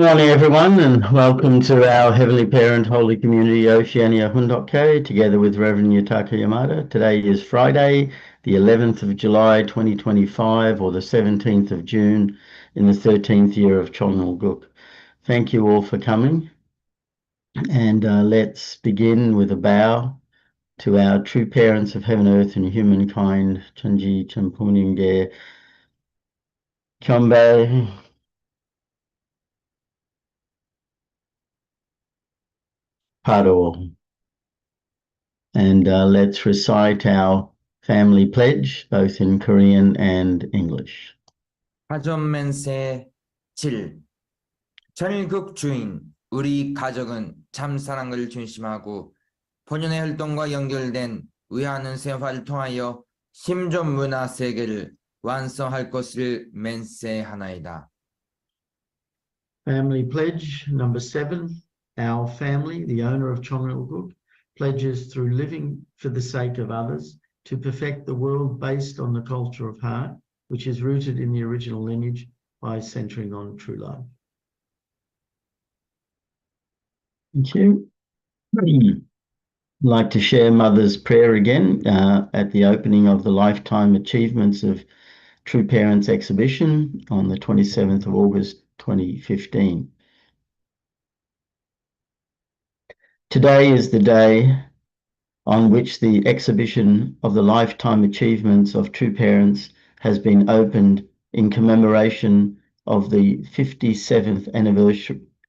Morning, everyone, and welcome to our Heavenly Parent Holy Community Oceania Hundokke, together with Rev Yutaka Yamada. Today is Friday, the 11th of July 2025, or the 17th of June in the 13th year of Chongnal. Thank you all for coming, and let's begin with a bow to our true parents of heaven, earth, and humankind, Chanji Champuninge Kyombe. Paro. And let's recite our family pledge, both in Korean and English. 가전맨세 7. 전일국 주인, 우리 가족은 참 사랑을 중심하고 본연의 활동과 연결된 의하는 생활을 통하여 심존 문화 세계를 완성할 것을 맹세하나이다. Family pledge number 7. Our family, the owner of Chongnal, pledges through living for the sake of others to perfect the world based on the culture of heart, which is rooted in the original lineage by centering on true love. Thank you. I'd like to share Mother's prayer again at the opening of the Lifetime Achievements of True Parents exhibition on the 27th of August 2015. Today is the day on which the exhibition of the Lifetime Achievements of True Parents has been opened in commemoration of the 57th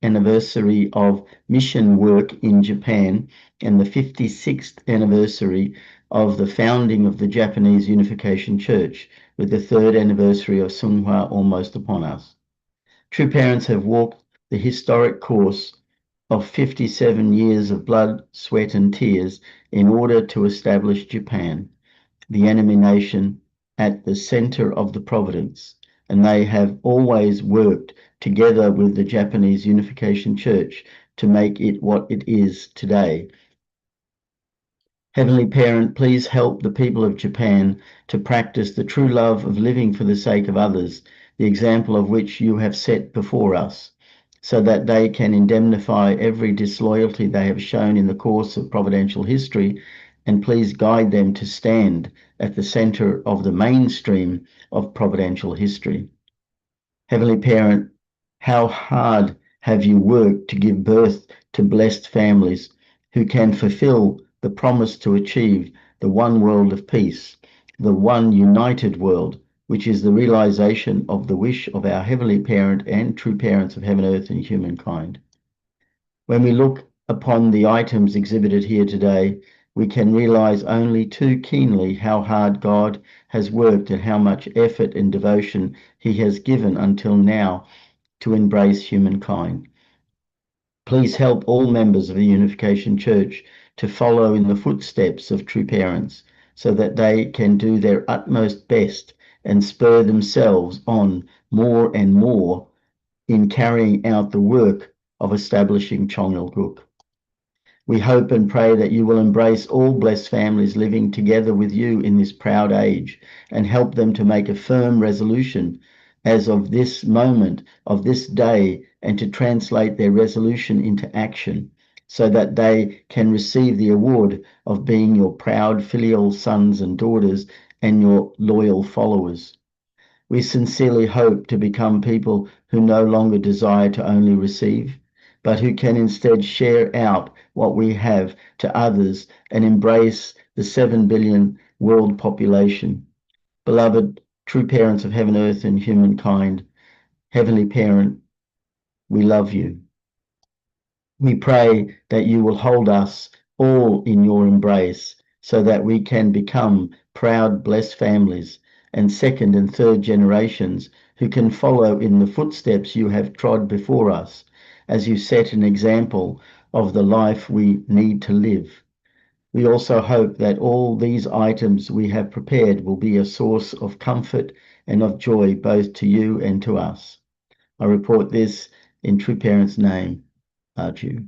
anniversary of mission work in Japan and the 56th anniversary of the founding of the Japanese Unification Church, with the 3rd anniversary of Seonghwa almost upon us. True Parents have walked the historic course of 57 years of blood, sweat, and tears in order to establish Japan, the enemy nation, at the center of the providence, and they have always worked together with the Japanese Unification Church to make it what it is today. Heavenly Parent, please help the people of Japan to practice the true love of living for the sake of others, the example of which you have set before us, so that they can indemnify every disloyalty they have shown in the course of providential history, and please guide them to stand at the center of the mainstream of providential history. Heavenly Parent, how hard have you worked to give birth to blessed families who can fulfill the promise to achieve the one world of peace, the one united world, which is the realization of the wish of our Heavenly Parent and true parents of heaven, earth, and humankind. When we look upon the items exhibited here today, we can realize only too keenly how hard God has worked and how much effort and devotion He has given until now to embrace humankind. Please help all members of the Unification Church to follow in the footsteps of true parents, so that they can do their utmost best and spur themselves on more and more in carrying out the work of establishing Chongnal. We hope and pray that you will embrace all blessed families living together with you in this proud age, and help them to make a firm resolution as of this moment, of this day, and to translate their resolution into action, so that they can receive the award of being your proud filial sons and daughters and your loyal followers. We sincerely hope to become people who no longer desire to only receive, but who can instead share out what we have to others and embrace the 7 billion world population. Beloved true parents of heaven, earth, and humankind, Heavenly Parent, we love you. We pray that you will hold us all in your embrace, so that we can become proud, blessed families and 2nd and 3rd generations who can follow in the footsteps you have trod before us, as you set an example of the life we need to live. We also hope that all these items we have prepared will be a source of comfort and of joy both to you and to us. I report this in True Parents' name, Arju.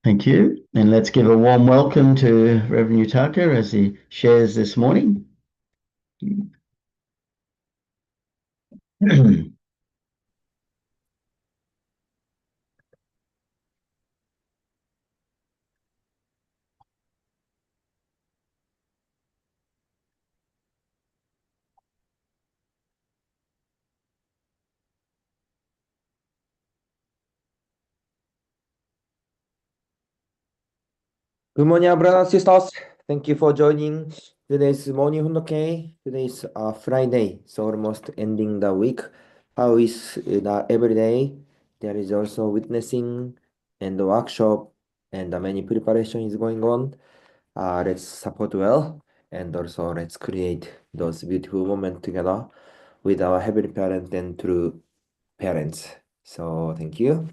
Thank you, and let's give a warm welcome to Reverend Yutaka as he shares this morning. Good morning, brothers and sisters. Thank you for joining today's morning Hundoke. Today is Friday, so almost ending the week. How is the every day? There is also witnessing and the workshop and many preparation is going on. Let's support well and also let's create those beautiful moments together with our heavenly parent and true parents. So thank you.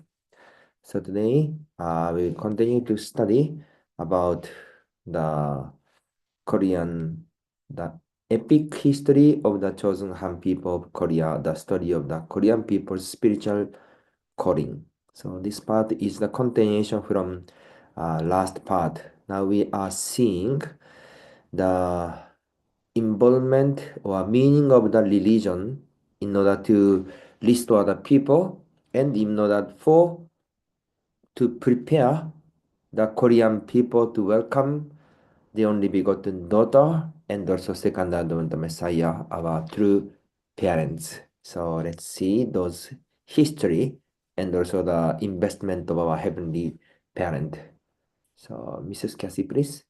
So today we'll continue to study about the Korean, the epic history of the chosen Han people of Korea, the story of the Korean people's spiritual calling. So this part is the continuation from last part. Now we are seeing the involvement or meaning of the religion in order to restore the people and in order to prepare the Korean people to welcome the only begotten daughter and also second advent Messiah, our true parents. So let's see those history and also the investment of our heavenly parent. So Mrs. Cassie, please.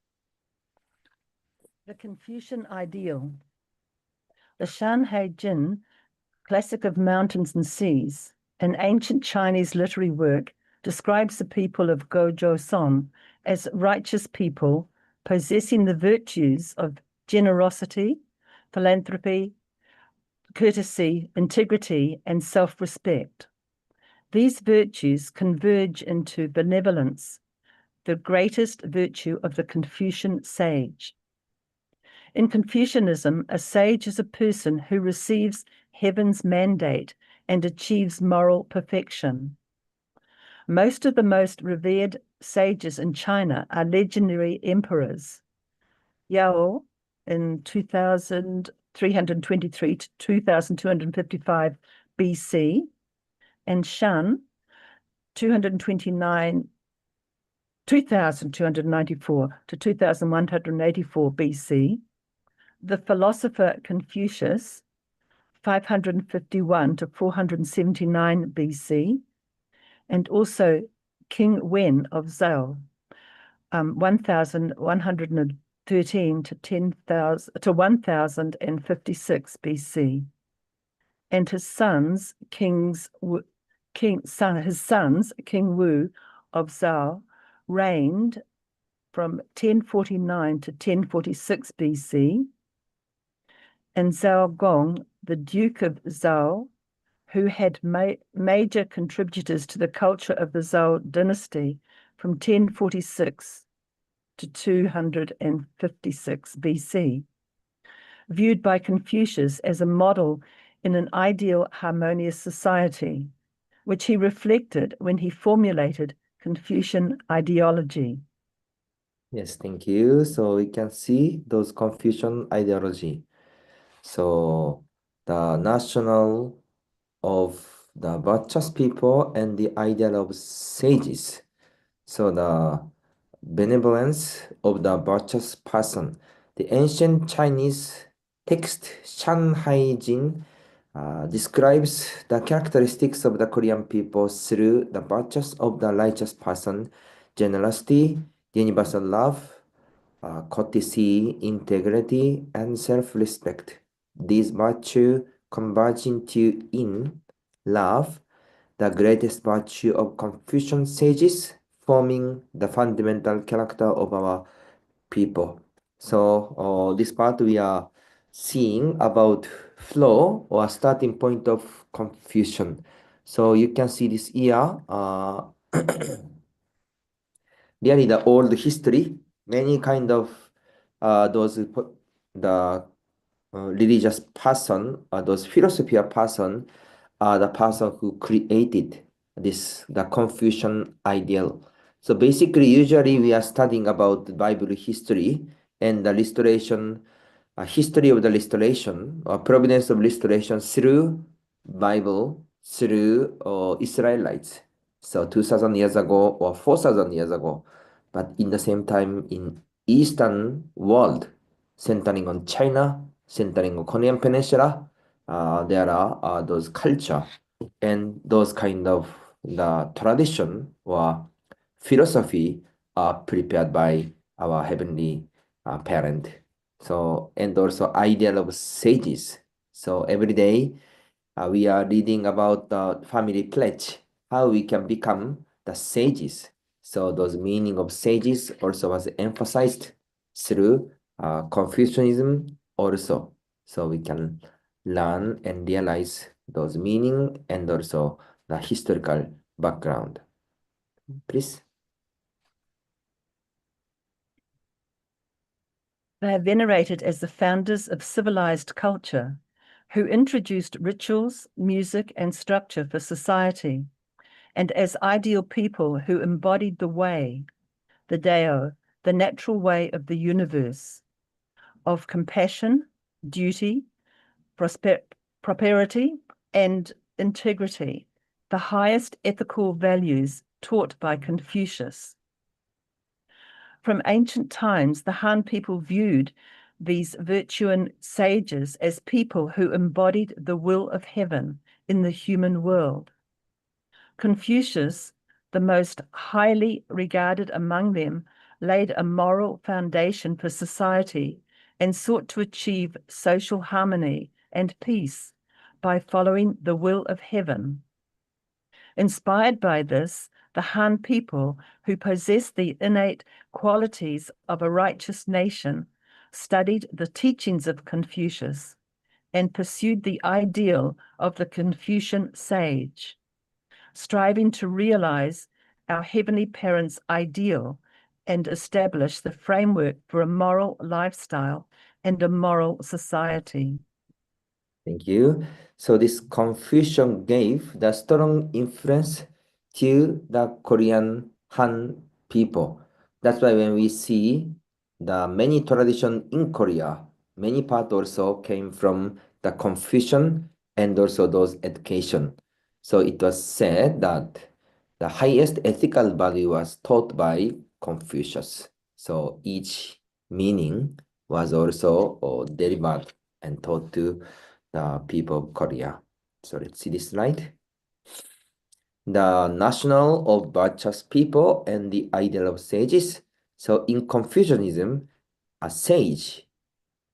The Confucian Ideal. The Shanhai Jin, classic of mountains and seas, an ancient Chinese literary work, describes the people of Gojo-son as righteous people possessing the virtues of generosity, philanthropy, courtesy, integrity, and self-respect. These virtues converge into benevolence, the greatest virtue of the Confucian sage. In Confucianism, a sage is a person who receives heaven's mandate and achieves moral perfection. Most of the most revered sages in China are legendary emperors. Yao in 2323 to 2255 BC, and Shan 2294 to 2184 BC. The philosopher Confucius, 551 to 479 BC, and also King Wen of Zhou, 1113 to 1056 BC, and his sons King Wu of Zhou reigned from 1049 to 1046 BC, and Zhao Gong, the Duke of Zhou, who had major contributors to the culture of the Zhou dynasty from 1046 to 256 BC, viewed by Confucius as a model in an ideal harmonious society, which he reflected when he formulated Confucian ideology. Yes, thank you. So we can see those Confucian ideology. So the national of the virtuous people and the ideal of sages. So the benevolence of the virtuous person. The ancient Chinese text Shanhai Jin describes the characteristics of the Korean people through the virtues of the righteous person, generosity, universal love, courtesy, integrity, and self-respect. These virtues converge into in love, the greatest virtue of Confucian sages, forming the fundamental character of our people. So this part we are seeing about flow or starting point of Confucian. So you can see this here, really the old history, many kind of the religious person, those philosophy person are the person who created the Confucian ideal. So basically, usually we are studying about the Bible history and the restoration, history of the restoration or providence of restoration through Bible, through Israelites. So 2,000 years ago or 4,000 years ago, but in the same time in Eastern world, centering on China, centering on Korean Peninsula, there are those culture and those kind of the tradition or philosophy are prepared by our heavenly parent. So, and also ideal of sages. So every day we are reading about the family pledge, how we can become the sages. So those meaning of sages also was emphasized through Confucianism also. So we can learn and realize those meaning and also the historical background. Please. They are venerated as the founders of civilized culture, who introduced rituals, music, and structure for society, and as ideal people who embodied the way, the Dao, the natural way of the universe, of compassion, duty, prosperity, and integrity, the highest ethical values taught by Confucius. From ancient times, the Han people viewed these Virtuan sages as people who embodied the will of heaven in the human world. Confucius, the most highly regarded among them, laid a moral foundation for society and sought to achieve social harmony and peace by following the will of heaven. Inspired by this, the Han people, who possessed the innate qualities of a righteous nation, studied the teachings of Confucius and pursued the ideal of the Confucian sage, striving to realize our heavenly parents' ideal and establish the framework for a moral lifestyle and a moral society. Thank you. So this Confucian gave the strong influence to the Korean Han people. That's why when we see the many tradition in Korea, many part also came from the Confucian and also those education. So it was said that the highest ethical value was taught by Confucius. So each meaning was also derived and taught to the people of Korea. So let's see this slide. The national of virtuous people and the ideal of sages. So in Confucianism, a sage,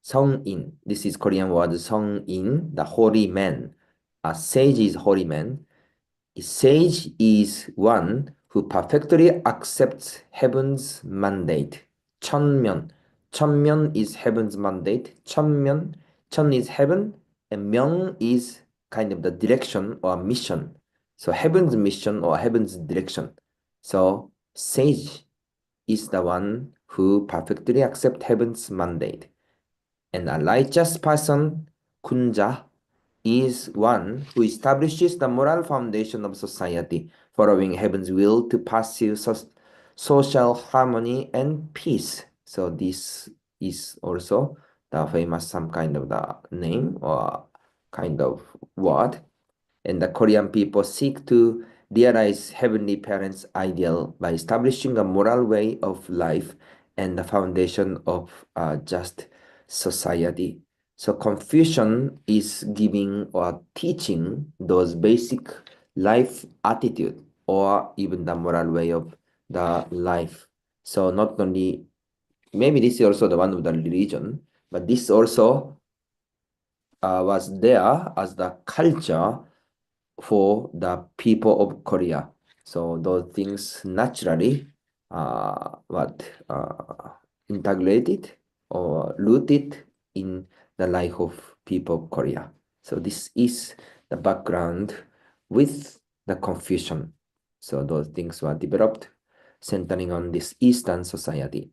성인, this is Korean word 성인, the holy man. A sage is holy man. A sage is one who perfectly accepts heaven's mandate. 천면. 천면 is heaven's mandate. 천면. 천 is heaven. And 명 is kind of the direction or mission. So heaven's mission or heaven's direction. So sage is the one who perfectly accepts heaven's mandate. And a righteous person, kunja, is one who establishes the moral foundation of society, following heaven's will to pursue social harmony and peace. So this is also the famous some kind of the name or kind of word. And the Korean people seek to realize heavenly parents' ideal by establishing a moral way of life and the foundation of a just society. So Confucian is giving or teaching those basic life attitude or even the moral way of the life. So not only, maybe this is also the one of the religion, but this also was there as the culture for the people of Korea. So those things naturally integrated or rooted in the life of people of Korea. So this is the background with the Confucian. So those things were developed centering on this Eastern society.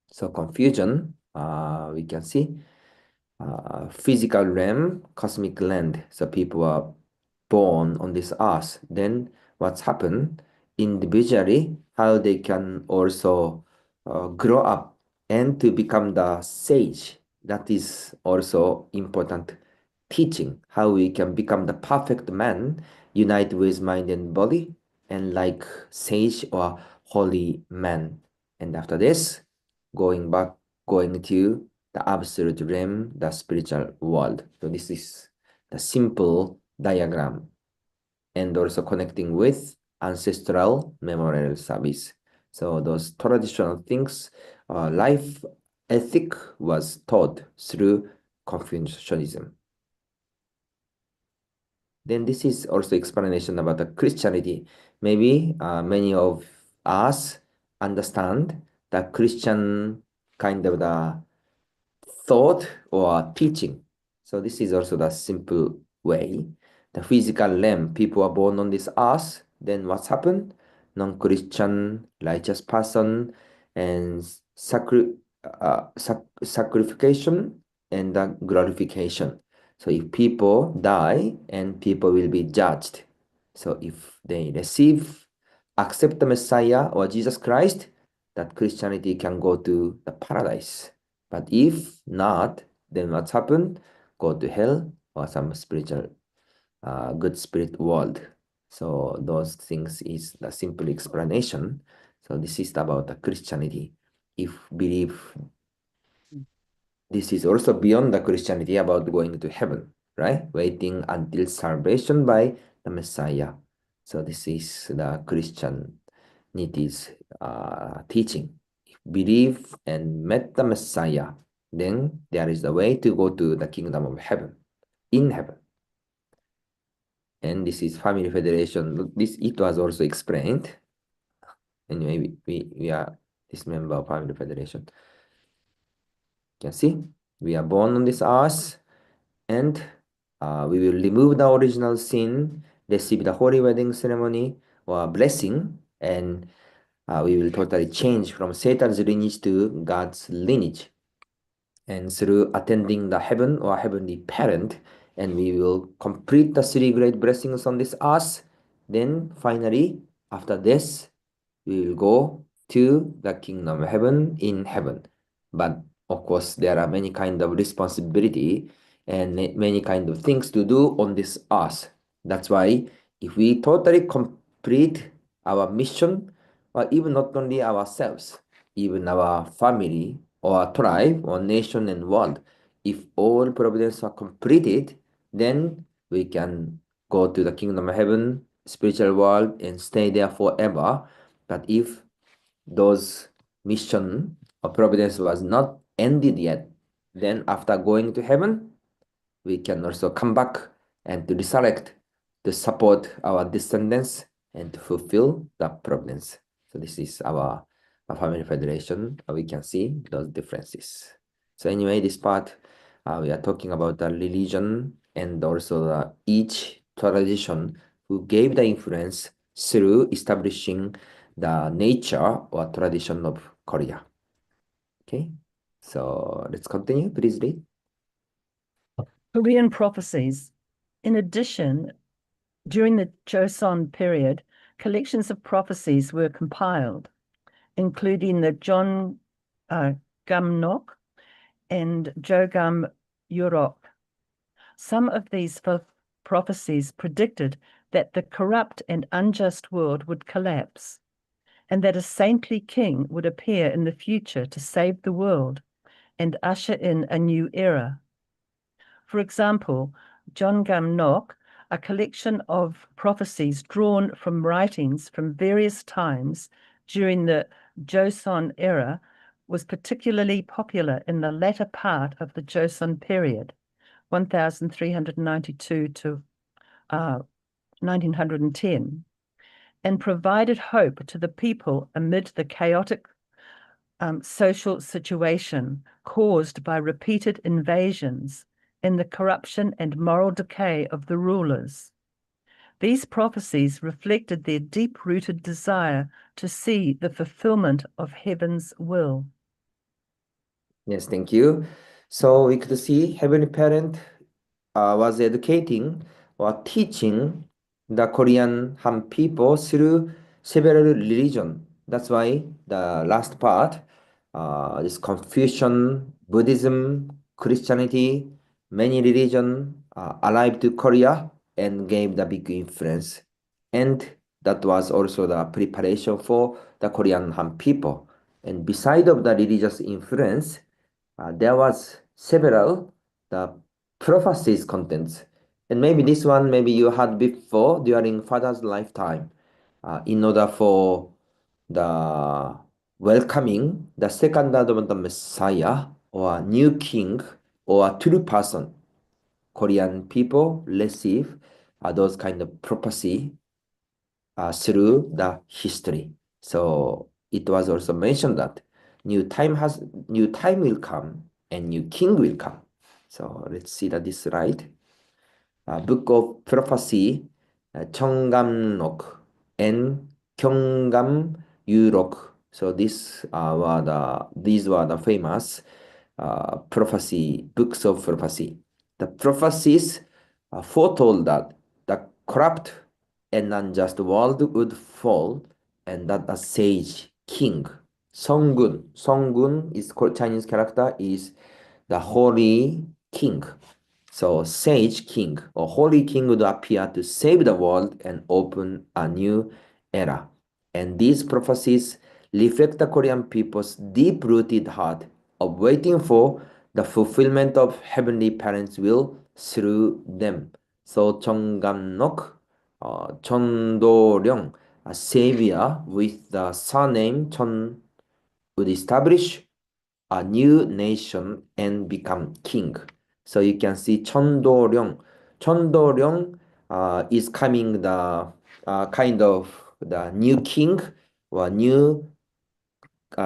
So Confucian, we can see physical realm, cosmic land. So people are born on this earth. Then what's happened individually, how they can also grow up and to become the sage. That is also important teaching, how we can become the perfect man, unite with mind and body, and like sage or holy man. And after this, going to the absolute realm, the spiritual world. So this is the simple diagram and also connecting with ancestral memorial service. So those traditional things, life ethic was taught through Confucianism. Then this is also explanation about the Christianity. Maybe many of us understand the Christian kind of the thought or teaching. So this is also the simple way. The physical realm, people are born on this earth, then what's happened? Non-Christian, righteous person, and sacrification and the glorification. So if people die and people will be judged. So if they accept the Messiah or Jesus Christ, that Christianity can go to the paradise. But if not, then what's happened? Go to hell or some spiritual, good spirit world. So those things is the simple explanation. So this is about the Christianity. If believe this is also beyond the Christianity about going to heaven, right? Waiting until salvation by the Messiah. So this is the Christianity's teaching. Believe and met the Messiah, then there is the way to go to the kingdom of heaven, in heaven. And this is family federation. Look, it was also explained. Anyway, we are this member of family federation. You can see we are born on this earth, and we will remove the original sin, receive the holy wedding ceremony or blessing, and we will totally change from Satan's lineage to God's lineage. And through attending the heaven or heavenly parent, and we will complete the three great blessings on this earth. Then finally, after this, we will go to the kingdom of heaven in heaven. But of course, there are many kind of responsibility and many kind of things to do on this earth. That's why if we totally complete our mission, or even not only ourselves, even our family or tribe or nation and world, if all providence are completed, then we can go to the kingdom of heaven, spiritual world, and stay there forever. But if those mission or providence was not ended yet, then after going to heaven, we can also come back and to resurrect to support our descendants and to fulfill the providence. So this is our family federation. We can see those differences. So anyway, this part we are talking about the religion and also each tradition who gave the influence through establishing the nature or tradition of Korea. Okay, so let's continue. Please read. Korean prophecies. In addition, during the Joseon period, collections of prophecies were compiled, including the John Gamnok and Jogam Yurok. Some of these prophecies predicted that the corrupt and unjust world would collapse, and that a saintly king would appear in the future to save the world and usher in a new era. For example, John Gamnok, a collection of prophecies drawn from writings from various times during the Joseon era, was particularly popular in the latter part of the Joseon period, 1392 to 1910, and provided hope to the people amid the chaotic social situation caused by repeated invasions and the corruption and moral decay of the rulers. These prophecies reflected their deep-rooted desire to see the fulfillment of heaven's will. Yes, thank you. So we could see Heavenly Parent was educating or teaching the Korean Han people through several religions. That's why the last part, this Confucian, Buddhism, Christianity, many religions arrived to Korea and gave the big influence. And that was also the preparation for the Korean Han people. And beside of the religious influence, there was several the prophecies contents, and maybe this one maybe you had before during father's lifetime. In order for the welcoming the second advent of Messiah or new king or true person. Korean people receive those kind of prophecy through the history. So it was also mentioned that new time will come and new king will come. So let's see that this right. Book of Prophecy, 청감록 and 경감유록. So these were the famous prophecy books of prophecy. The prophecies foretold that the corrupt and unjust world would fall, and that a sage king, Songgun is called Chinese character, is the holy king. So sage king or holy king would appear to save the world and open a new era. And these prophecies reflect the Korean people's deep-rooted heart of waiting for the fulfillment of Heavenly Parents' will through them. So 정감록, 전도령, a savior with the surname Chon would establish a new nation and become king. So you can see 천도령. 천도령 is coming the kind of the new king or new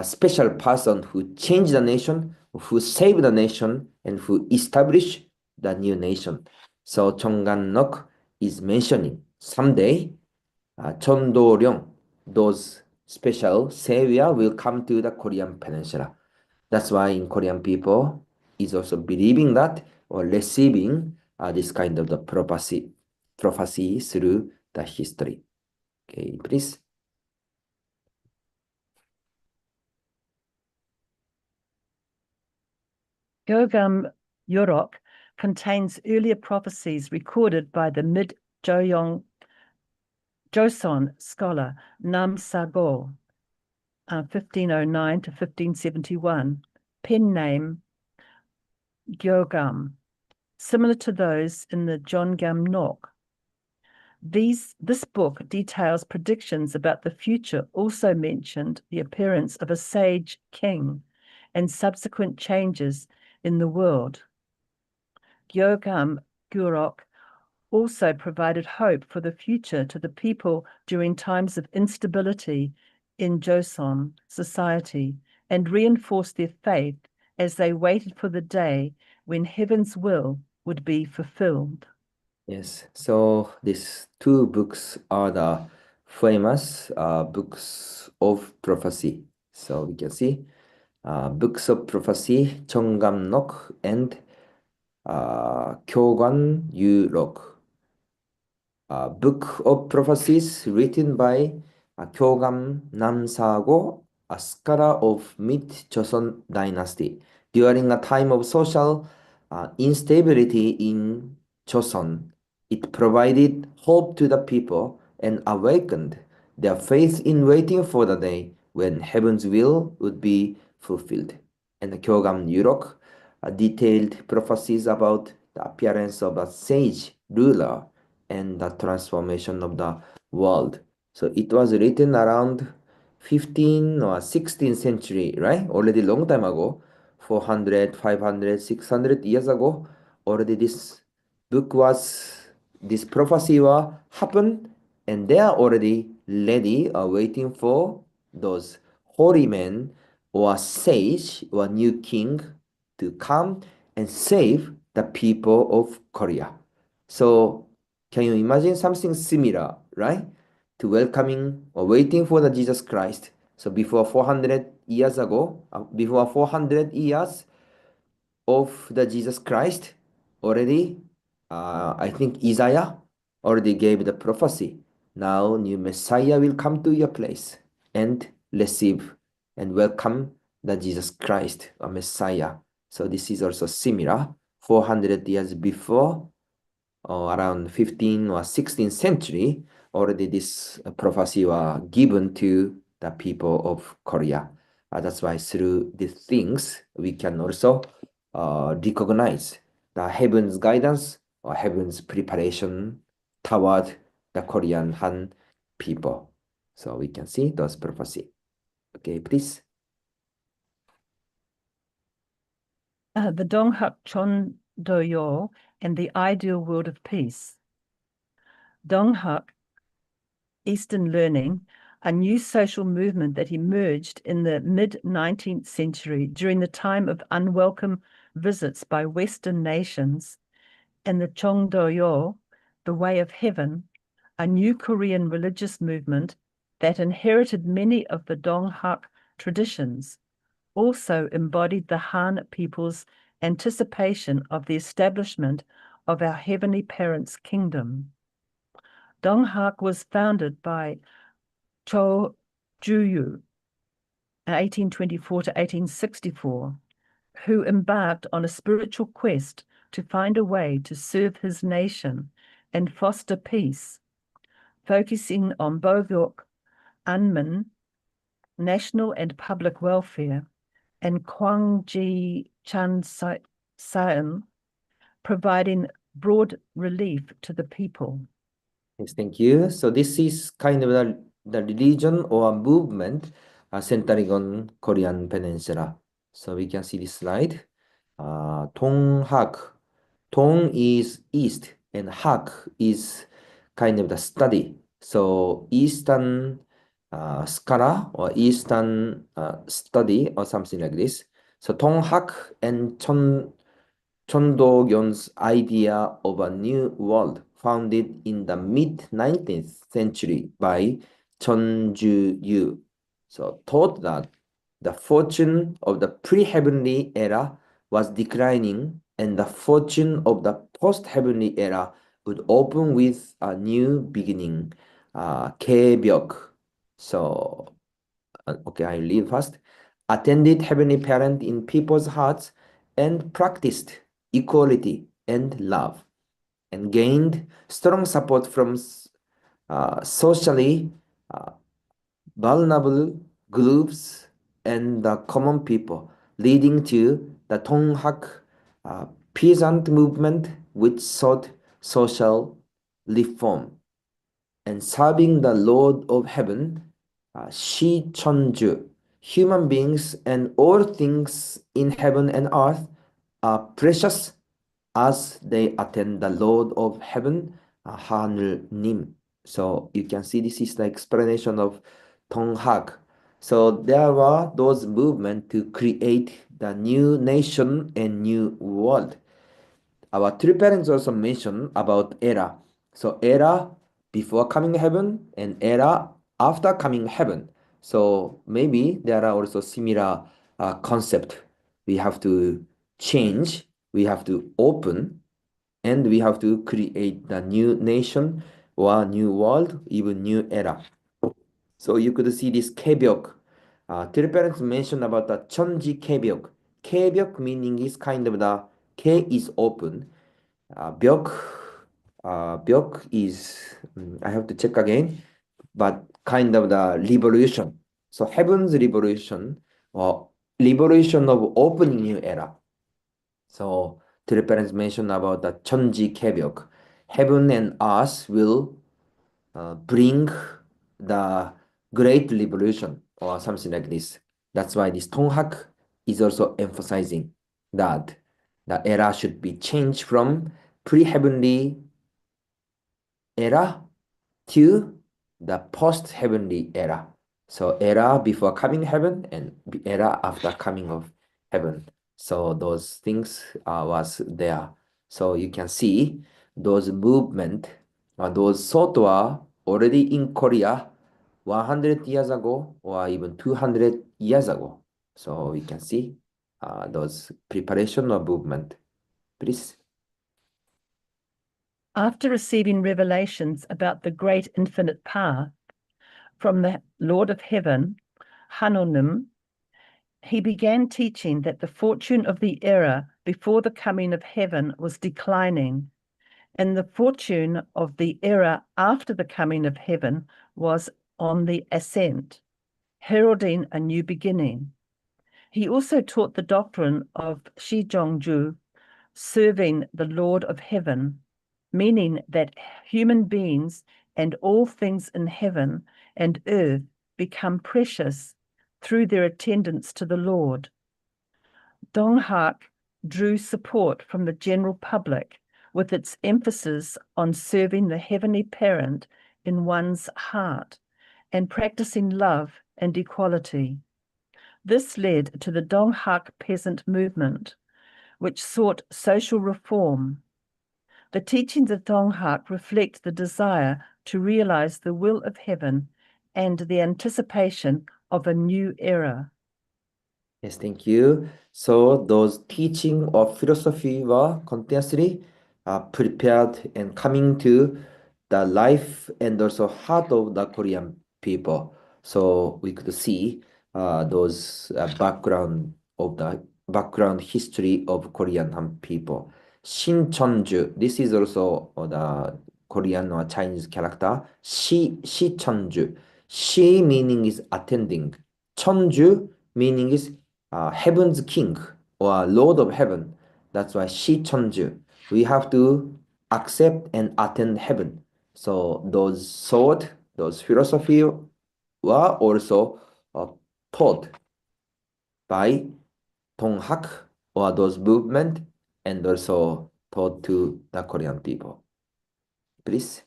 special person who changed the nation, who saved the nation, and who established the new nation. So 정간록 is mentioning someday 천도령, those special savior will come to the Korean peninsula. That's why in Korean people is also believing that or receiving this kind of the prophecy through the history. Okay, please. Gyeogam Yorok contains earlier prophecies recorded by the mid-Joseon scholar Nam Sago, 1509 to 1571, pen name Gyeogam, similar to those in the Jeongam Nok. This book details predictions about the future, also mentioned the appearance of a sage king and subsequent changes in the world. Gyeogam Gurok also provided hope for the future to the people during times of instability in Joseon society and reinforced their faith as they waited for the day when heaven's will would be fulfilled. Yes, so these two books are the famous books of prophecy. So we can see books of prophecy, 정감록 and 교관유록. Book of prophecies written by 교감 남사고, a scholar of mid-Joseon dynasty. During a time of social instability in Joseon, it provided hope to the people and awakened their faith in waiting for the day when heaven's will would be fulfilled. And the 교감 유록 detailed prophecies about the appearance of a sage ruler and the transformation of the world. So it was written around 15th or 16th century, right? Already long time ago, 400, 500, 600 years ago, already this prophecy was happened, and they are already ready, waiting for those holy men or sage or new king to come and save the people of Korea. So can you imagine something similar, right? To welcoming or waiting for the Jesus Christ. So before 400 years ago, before 400 years of the Jesus Christ, already, I think Isaiah already gave the prophecy. Now new Messiah will come to your place and receive and welcome the Jesus Christ, a Messiah. So this is also similar. 400 years before, around 15th or 16th century, already this prophecy was given to the people of Korea. That's why through these things, we can also recognize the heaven's guidance or heaven's preparation toward the Korean Han people. So we can see those prophecy. Okay, please. The Donghak Chondoyo and the Ideal World of Peace. Donghak, Eastern Learning, a new social movement that emerged in the mid-19th century during the time of unwelcome visits by Western nations, and the Chongdoyo, the Way of Heaven, a new Korean religious movement that inherited many of the Donghak traditions, also embodied the Han people's anticipation of the establishment of our Heavenly Parents' kingdom. Donghak was founded by Cho Juyu, 1824 to 1864, who embarked on a spiritual quest to find a way to serve his nation and foster peace, focusing on Bovyok, Anmin, national and public welfare, and Kwangji Chansaen, providing broad relief to the people. Yes, thank you. So this is kind of the religion or movement centering on Korean Peninsula. So we can see this slide. Donghak. Dong is east and hak is kind of the study. So Eastern scholar or Eastern study or something like this. So Donghak and Chondogyon's idea of a new world founded in the mid-19th century by Chonju-yu. So taught that the fortune of the pre-heavenly era was declining and the fortune of the post-heavenly era would open with a new beginning, Kebyok. So, okay, I'll read first. Attended Heavenly Parent in people's hearts and practiced equality and love, and gained strong support from socially vulnerable groups and the common people, leading to the Donghak peasant movement, which sought social reform. And serving the Lord of Heaven, Shi Chonju, human beings and all things in heaven and earth are precious as they attend the Lord of Heaven, Hanunim. So you can see this is the explanation of Donghak. So there were those movements to create the new nation and new world. Our three parents also mentioned about era. So era before coming heaven and era after coming heaven. So maybe there are also similar concept. We have to change, we have to open, and we have to create the new nation or new world, even new era. So you could see this kebyok. Three parents mentioned about the chonji kebyok. Kebyok meaning is kind of the K is open. Byok is, I have to check again, but kind of the liberation. So heaven's liberation or liberation of opening new era. So three parents mentioned about the 천지 개벽. Heaven and earth will bring the great liberation or something like this. That's why this Donghak is also emphasizing that the era should be changed from pre-heavenly era to the post-heavenly era. So era before coming heaven and era after coming of heaven. So those things was there. So you can see those movement, those thought were already in Korea 100 years ago or even 200 years ago. So we can see those preparation of movement. Please. After receiving revelations about the great infinite path from the Lord of Heaven, Hanunim, he began teaching that the fortune of the era before the coming of heaven was declining, and the fortune of the era after the coming of heaven was on the ascent, heralding a new beginning. He also taught the doctrine of Shijongju, serving the Lord of Heaven, meaning that human beings and all things in heaven and earth become precious through their attendance to the Lord. Donghak drew support from the general public with its emphasis on serving the Heavenly Parent in one's heart and practicing love and equality. This led to the Donghak peasant movement, which sought social reform. The teachings of Donghak reflect the desire to realize the will of heaven and the anticipation of a new era. Yes, thank you. So those teaching of philosophy were continuously prepared and coming to the life and also heart of the Korean people. So we could see those background history of Korean people. Shincheonju, this is also the Korean or Chinese character. Cheonju. Shi meaning is attending. Cheonju meaning is heaven's king or Lord of heaven. That's why Cheonju. We have to accept and attend heaven. So those thought, those philosophy were also taught by Donghak or those movement and also taught to the Korean people. Please.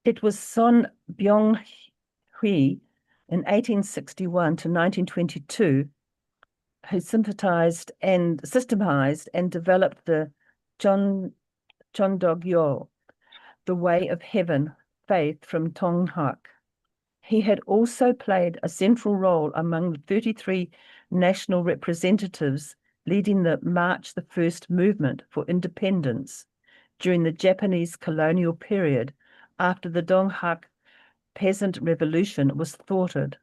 It was Son Byung-hui in 1861 to 1922 who systematized and developed the Chondogyo, the way of heaven, faith from Donghak. He had also played a central role among the 33 national representatives leading the March the 1st movement for independence during the Japanese colonial period after the Donghak peasant revolution was thwarted.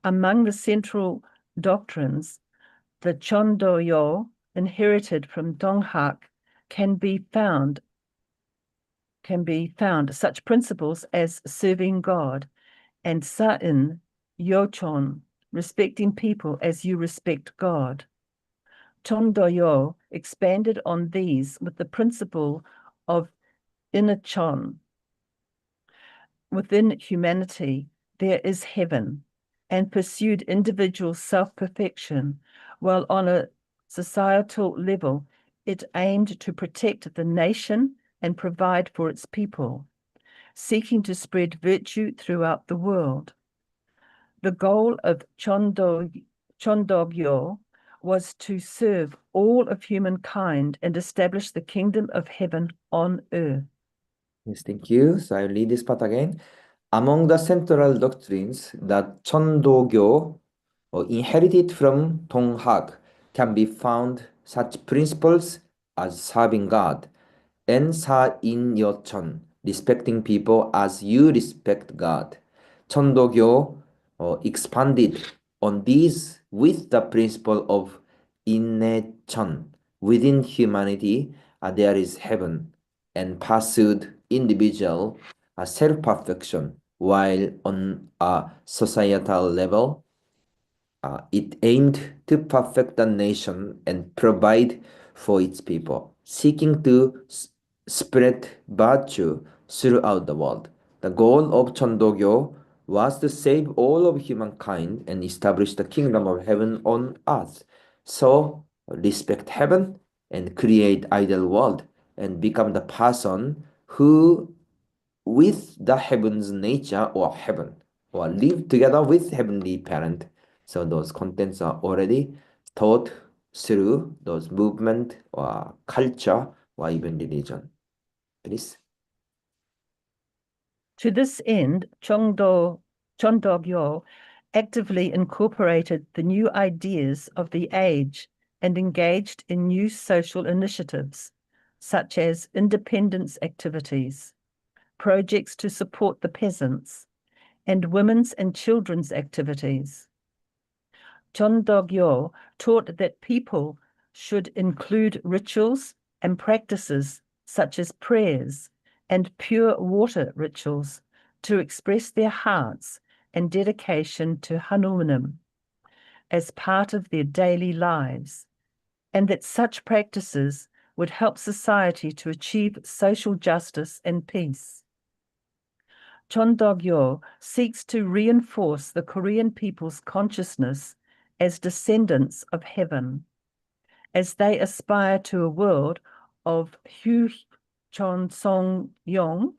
Among the central doctrines, the Chondoyo inherited from Donghak can be found such principles as serving God and Sa'in Yochon, respecting people as you respect God. Chondoyo expanded on these with the principle of Inachon. Within humanity, there is heaven, and pursued individual self-perfection, while on a societal level, it aimed to protect the nation and provide for its people, seeking to spread virtue throughout the world. The goal of Chondogyo was to serve all of humankind and establish the kingdom of heaven on earth. Yes, thank you. So I'll read this part again. Among the central doctrines that Chondogyo inherited from Donghak can be found such principles as serving God and Sa-in-yochon, respecting people as you respect God. Chondogyo expanded on these with the principle of Innechon. Within humanity, there is heaven, and pursued individual self-perfection, while on a societal level, it aimed to perfect the nation and provide for its people, seeking to spread virtue throughout the world. The goal of Chondogyo was to save all of humankind and establish the kingdom of heaven on earth. So, respect heaven and create ideal world and become the person who with the heaven's nature or heaven or live together with heavenly parent. So those contents are already taught through those movement or culture or even religion. Please. To this end, Chondogyo actively incorporated the new ideas of the age and engaged in new social initiatives, such as independence activities, projects to support the peasants, and women's and children's activities. Chondogyo taught that people should include rituals and practices such as prayers and pure water rituals to express their hearts and dedication to Hanumanam as part of their daily lives, and that such practices would help society to achieve social justice and peace. Chondogyo seeks to reinforce the Korean people's consciousness as descendants of heaven, as they aspire to a world of Hyu Chon Song Yong,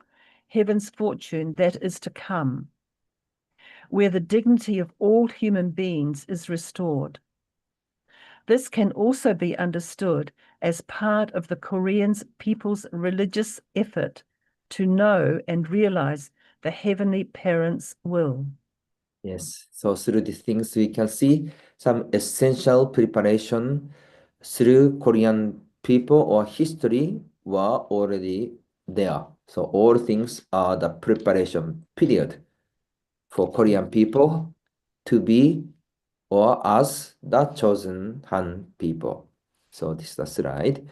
heaven's fortune that is to come, where the dignity of all human beings is restored. This can also be understood as part of the Korean people's religious effort to know and realize the Heavenly Parent's will. Yes, so through these things, we can see some essential preparation through Korean people or history were already there. So all things are the preparation period for Korean people to be or as the chosen Han people. So this is the slide.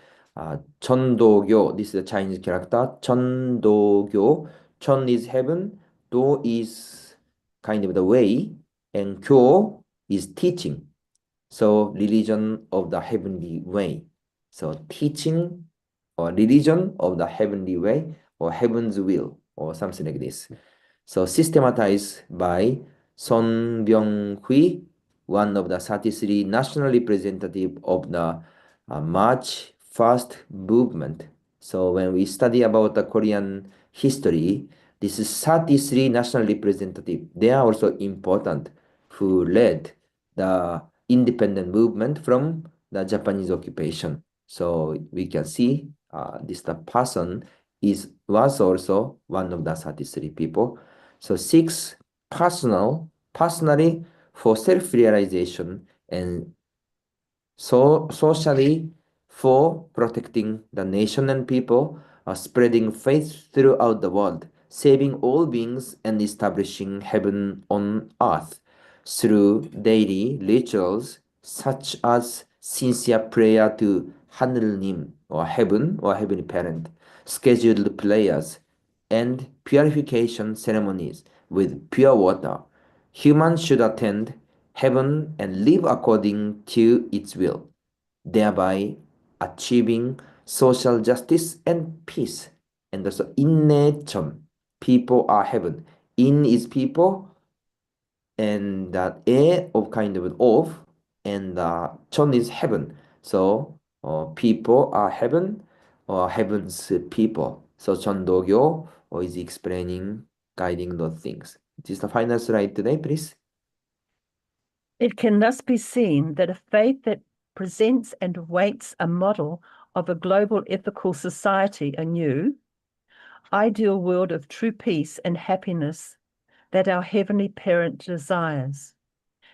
Chondogyo, this is the Chinese character. Chondogyo. Chon is heaven, Do is kind of the way, and Kyo is teaching. So religion of the heavenly way. So teaching or religion of the heavenly way or heaven's will or something like this. So systematized by Son Byung-hui, one of the 33 national representative of the March First movement. So when we study about the Korean history, this is 33 national representative. They are also important who led the independent movement from the Japanese occupation. So we can see this the person was also one of the 33 people. So 6, personally for self-realization and socially for protecting the nation and people, spreading faith throughout the world, saving all beings and establishing heaven on earth through daily rituals such as sincere prayer to 하늘님 or heavenly parent, scheduled prayers, and purification ceremonies with pure water. Humans should attend heaven and live according to its will, thereby achieving social justice and peace. And also in nature, people are heaven. In is people, and the A of kind of and the Chon is heaven. So people are heaven or heaven's people. So Chondogyo is explaining, guiding those things. This is the final slide today, please. It can thus be seen that a faith that presents and awaits a model of a global ethical society, a new, ideal world of true peace and happiness that our Heavenly Parent desires,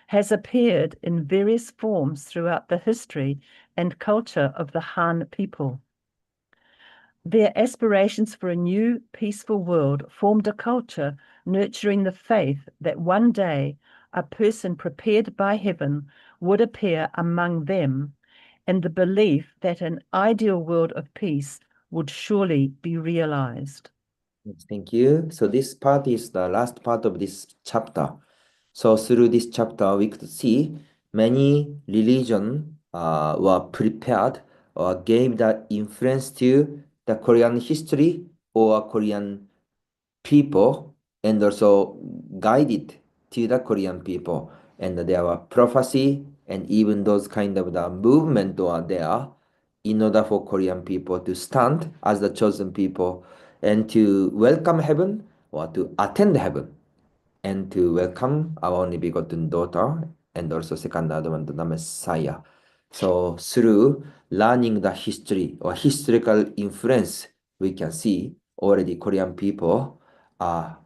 has appeared in various forms throughout the history and culture of the Han people. Their aspirations for a new, peaceful world formed a culture nurturing the faith that one day a person prepared by heaven would appear among them, and the belief that an ideal world of peace would surely be realized. Yes, thank you. So this part is the last part of this chapter. So through this chapter, we could see many religions were prepared or gave the influence to the Korean history or Korean people, and also guided to the Korean people. And there were prophecy and even those kind of the movement were there in order for Korean people to stand as the chosen people and to welcome heaven or to attend heaven and to welcome our only begotten daughter and also second advent, the Messiah. So through learning the history or historical influence, we can see already Korean people are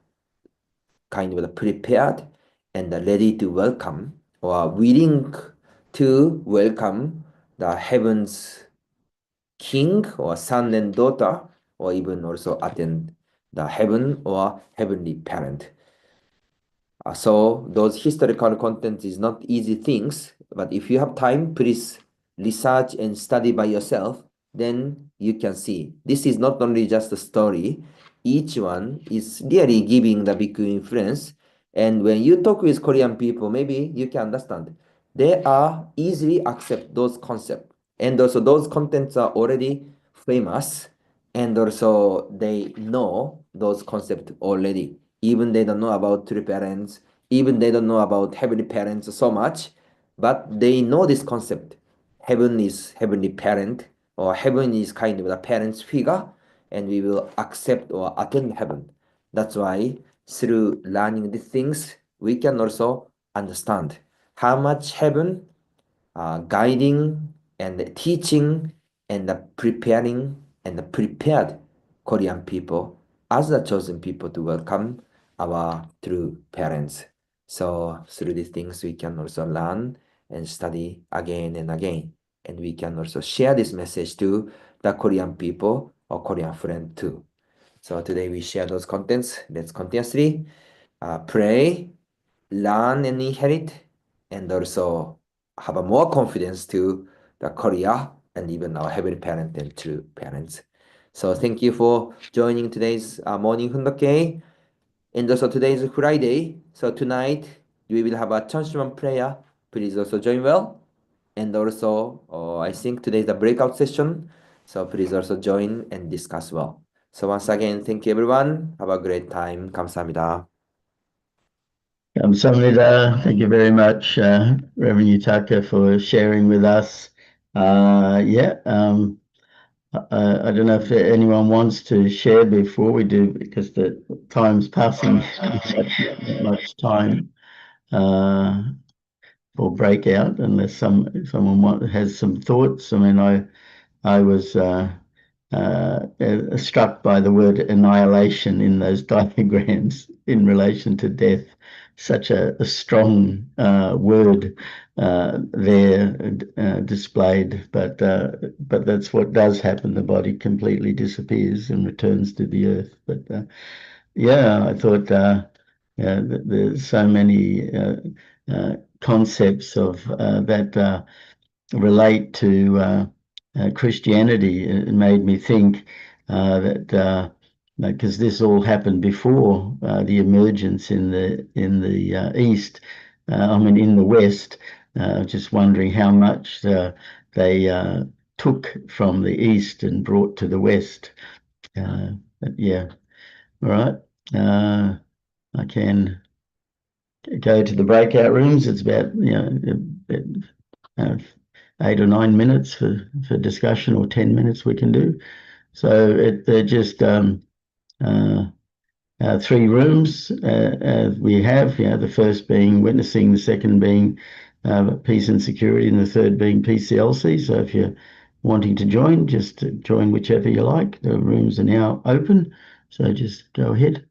kind of prepared and ready to welcome or willing to welcome the heaven's king or son and daughter, or even also attend the heaven or heavenly parent. So those historical content is not easy things, but if you have time, please research and study by yourself, then you can see. This is not only just a story. Each one is really giving the big influence. And when you talk with Korean people, maybe you can understand. They are easily accept those concepts. And also those contents are already famous. And also they know those concepts already. even they don't know about true parents, even they don't know about heavenly parents so much, but they know this concept. Heaven is heavenly parent, or heaven is kind of the parent's figure, and we will accept or attend heaven. That's why through learning these things, we can also understand how much heaven guiding and teaching and preparing and prepared Korean people as the chosen people to welcome our true parents. So through these things, we can also learn and study again and again. And we can also share this message to the Korean people or Korean friend too. So today we share those contents. Let's continuously pray, learn and inherit, and also have a more confidence to the Korea and even our heavenly parent and true parents. So thank you for joining today's morning hundoke. And also today is Friday. So tonight we will have a Chunshman prayer. Please also join well. And also I think today is the breakout session. So please also join and discuss well. So once again, thank you everyone. Have a great time. 감사합니다. Samnida, thank you very much, Reverend Yutaka, for sharing with us. I don't know if anyone wants to share before we do, because the time's passing. We have not much time for breakout, unless someone has some thoughts. I mean, I was struck by the word annihilation in those diagrams in relation to death. Such a strong word there displayed, but that's what does happen. The body completely disappears and returns to the earth. But yeah, I thought there's so many concepts of that relate to Christianity. It made me think that because this all happened before the emergence in the East, I mean in the West. Just wondering how much they took from the East and brought to the West. But yeah, all right. I can go to the breakout rooms. It's about uh, 8 or 9 minutes for discussion, or 10 minutes we can do. So they're just three rooms we have. The first being witnessing, the second being peace and security, and the third being PCLC. So if you're wanting to join, just join whichever you like. The rooms are now open, so just go ahead.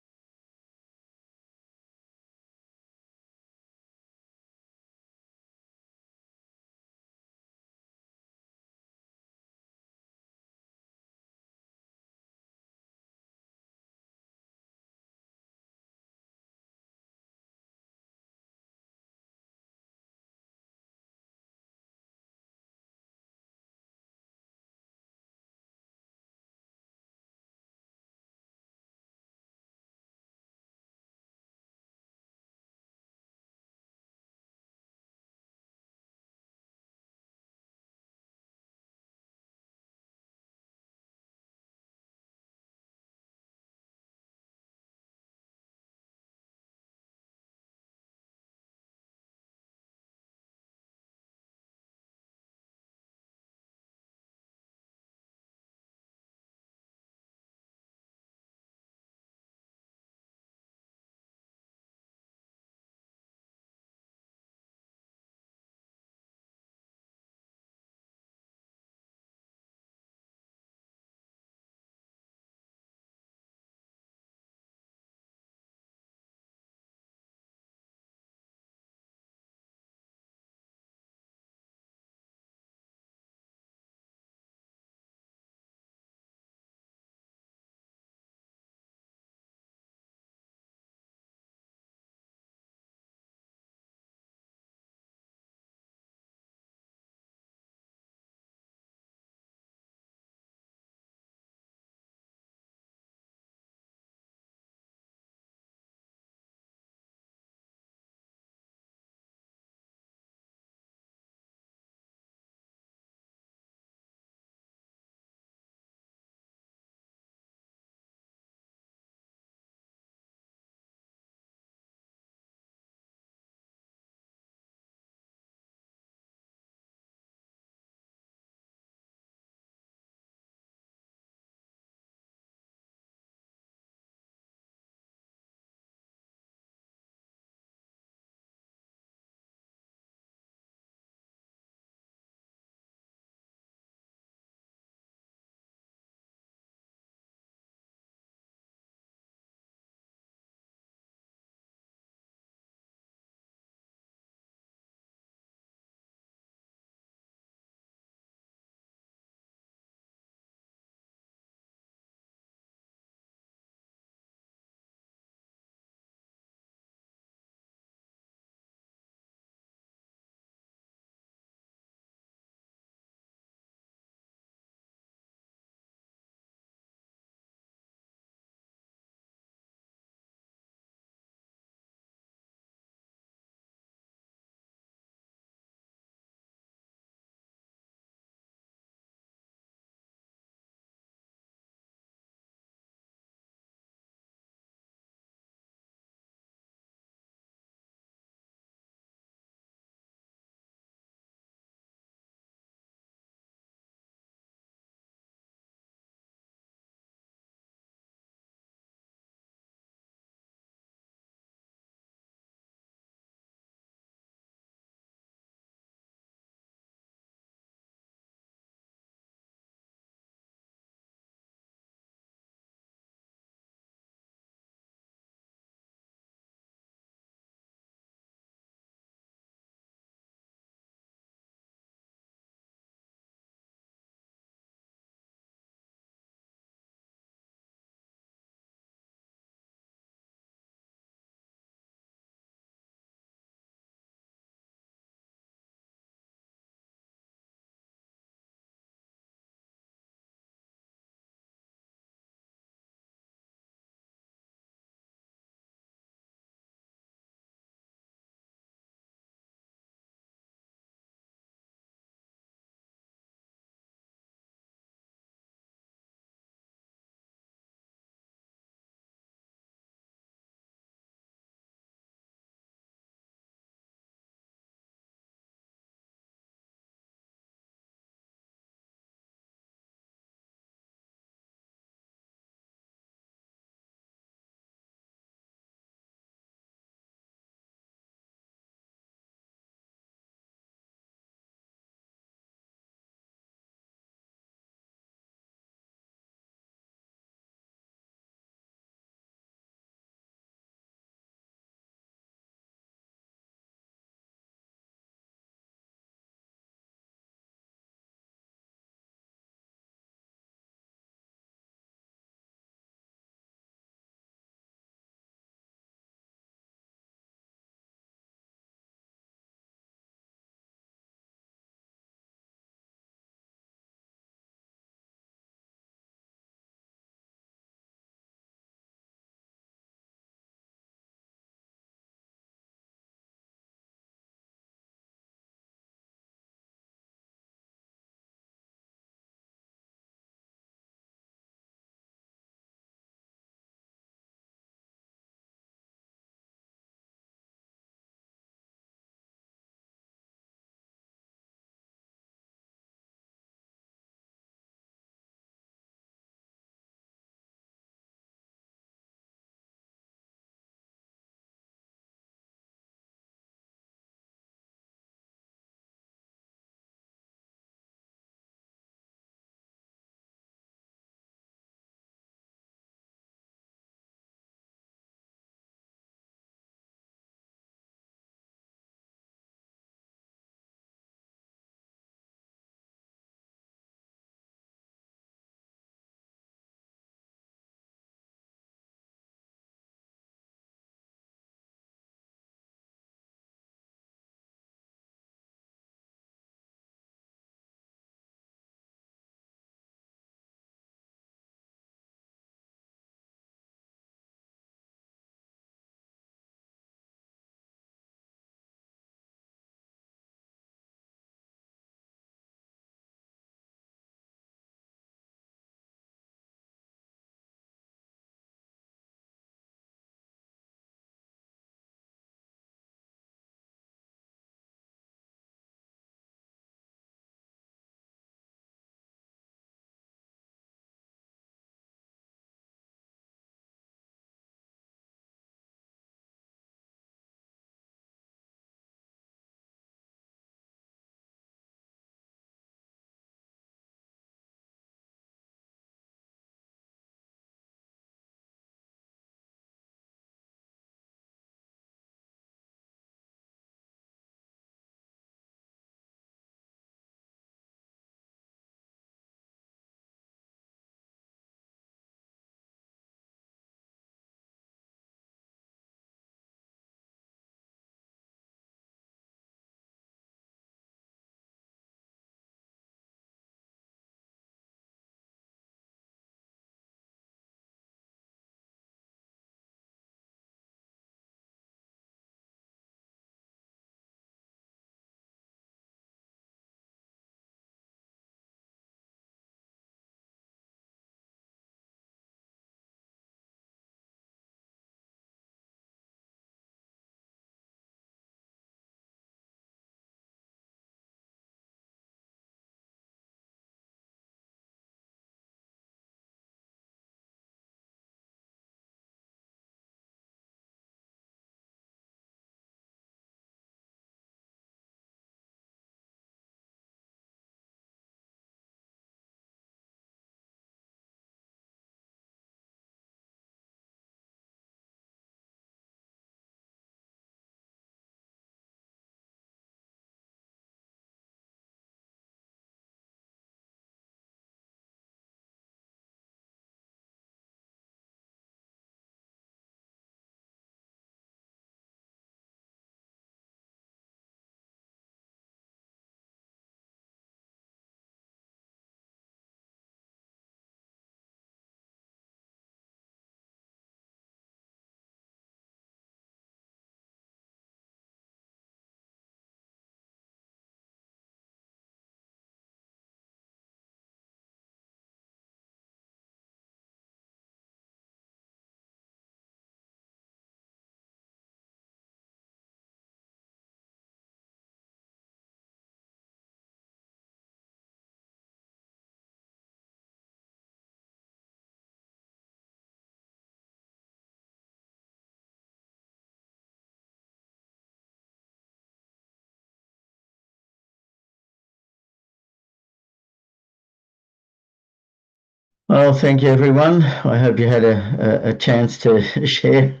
Well, thank you, everyone. I hope you had a chance to share.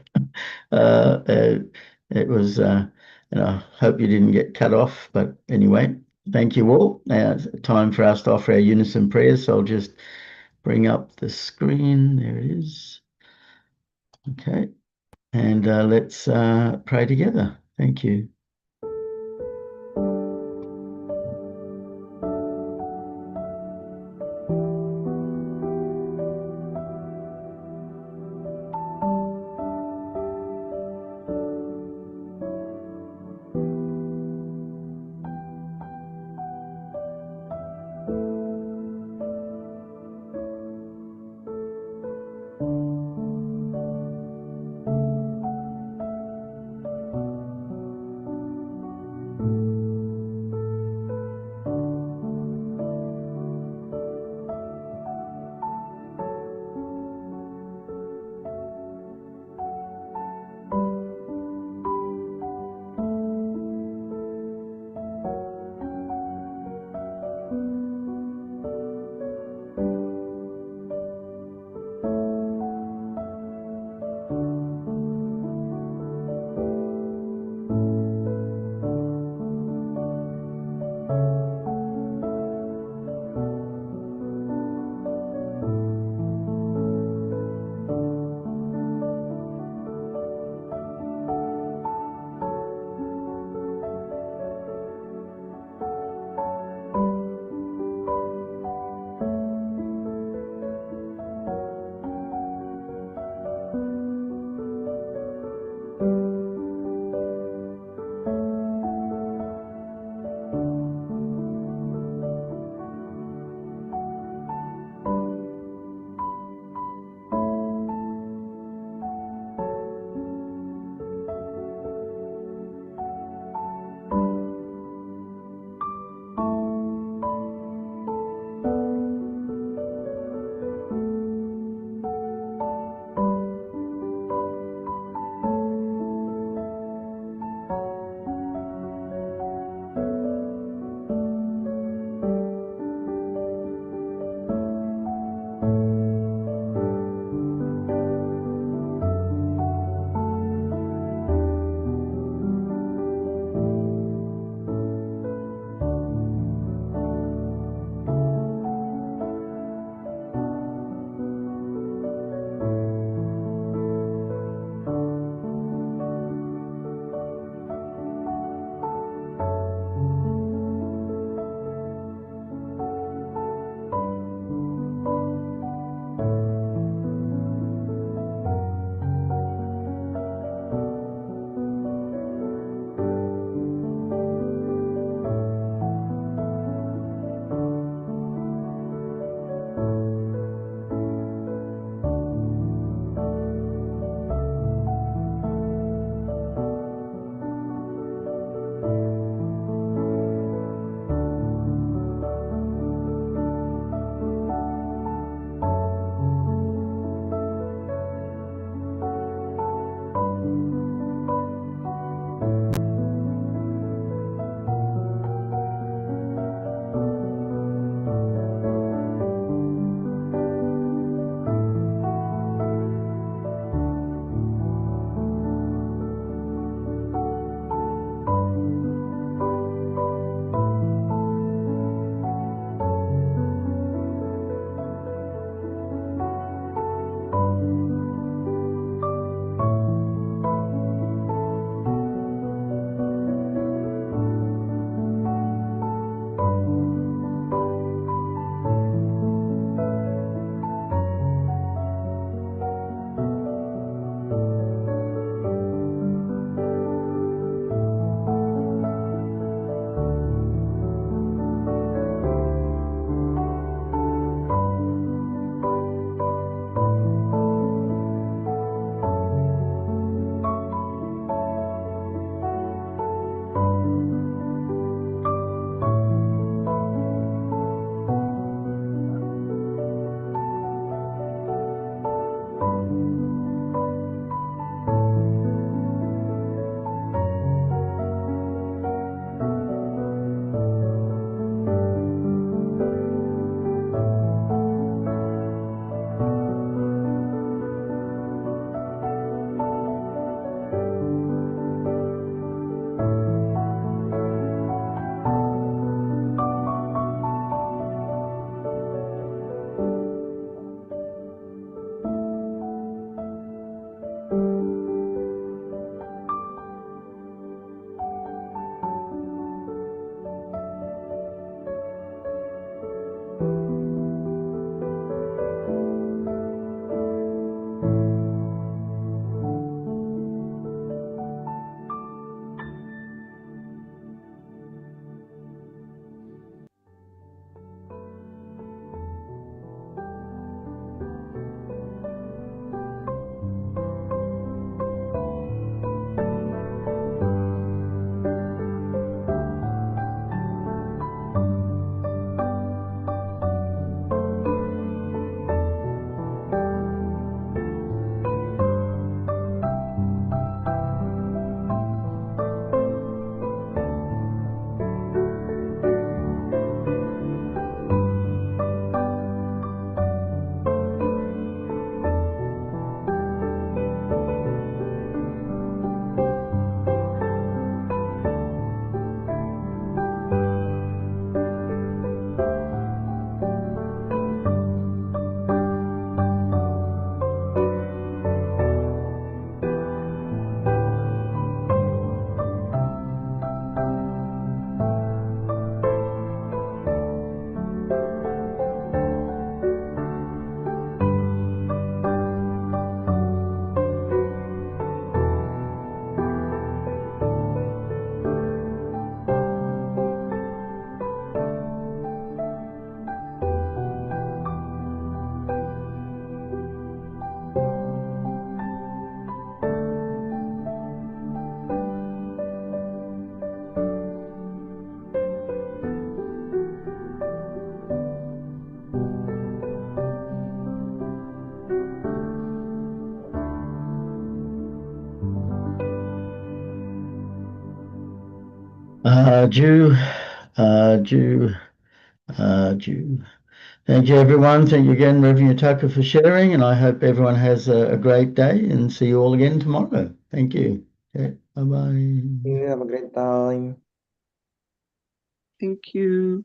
It was, and I hope you didn't get cut off. But anyway, thank you all. Now it's time for us to offer our unison prayers. So I'll just bring up the screen. There it is. Okay. And let's pray together. Thank you. Jew, Jew, Jew. Thank you, everyone. Thank you again, Rev Yutaka, for sharing, and I hope everyone has a great day and see you all again tomorrow. Thank you. Okay, bye-bye. You have a great time. Thank you.